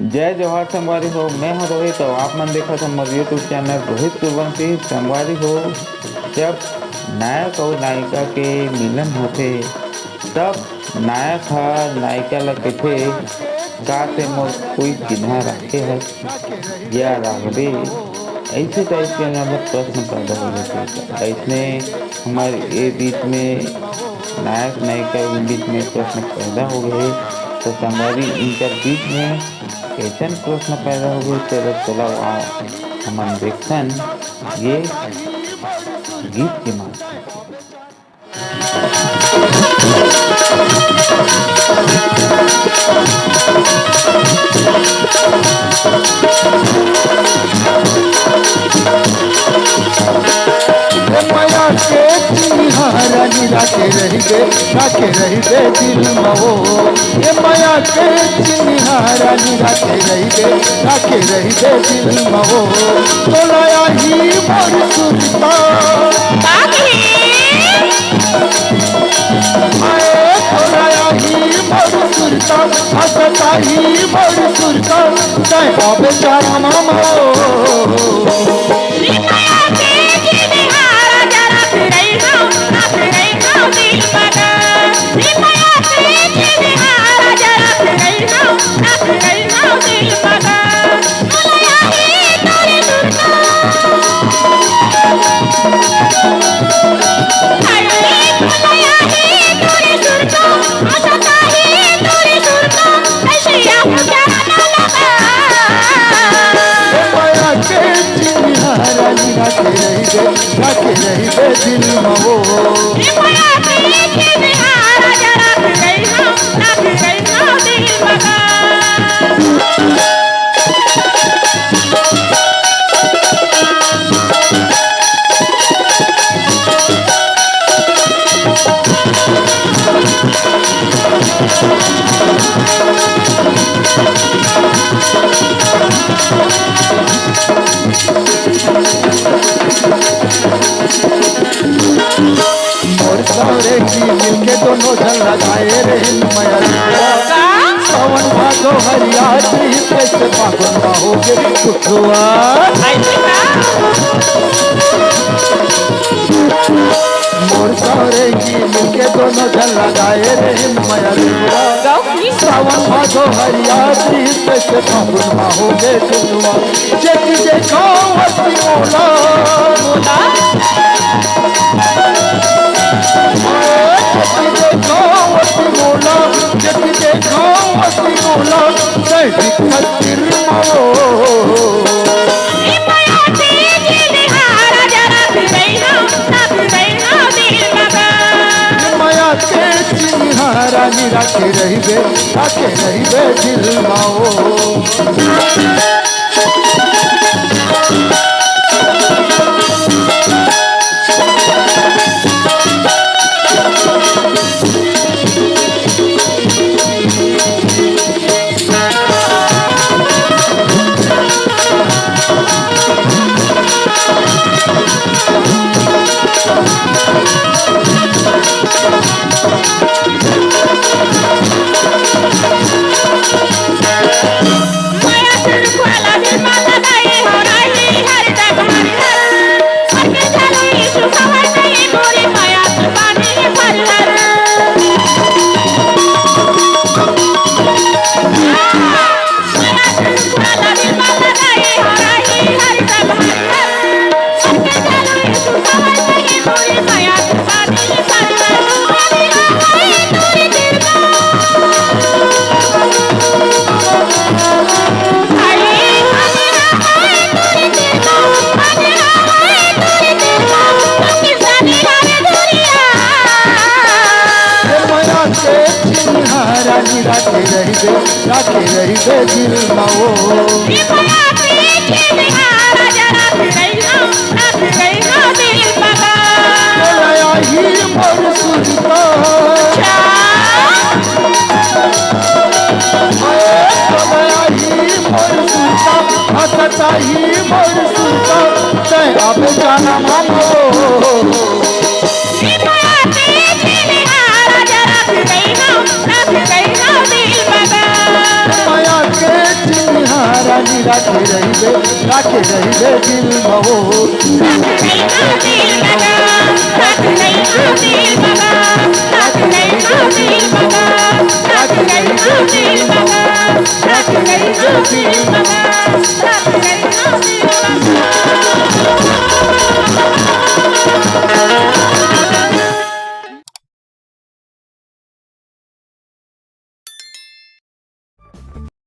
जय जवाहर संगवारी हो। मैं हूं रोहित और आप मन देखा हमारे यूट्यूब चैनल रोहित सूर्यवंशी संगवारी हो। जब नायक और नायिका के मिलन होते तब नायक ह नायिका ला कथे का ते मोर कोई चिन्हा रखे है या राघवे। ऐसे टाइप के मतलब प्रश्न पैदा हो जाते हैं। ऐसने हमारे ये बीच में नायक नायिका के बीच में प्रश्न पैदा हो गए तो संगवारी इनका बीच में कैसन प्रश्न पैदा हो गए। चलो आओ हम देखन ये गीत के माध्यम से। माया के चिन्हारानी राखे रही दे दिल मो। ये माया के चिन्हारानी राखे रही दे दिल मो। तोलाया ही मोर सुरता तोलाया ही मोर सुरता हसता ही मोर सुरता तय बाबे चारा मामा राखे रही दे दिल मो। मोर सारे की मिलके दोनों जन लगाए रे माया सावन भादो हरियाली कैसे पागल ना होगे कुछुआ। मोर सारे की मिलके दोनों जन लगाए रे माया सावन भादो हरियाली कैसे पागल ना होगे कुछुआ। जग देखो वसी मोला रानी राखे रही बे दिल माओ। राखे रही दे दिल मो। तोलाया ही मोर सुरता तोलाया ही मोर सुरता हसता ही मोर सुरता तय अब जाना मानो। माया के खाली राखे रहिबे दिल भवो। दिल लगा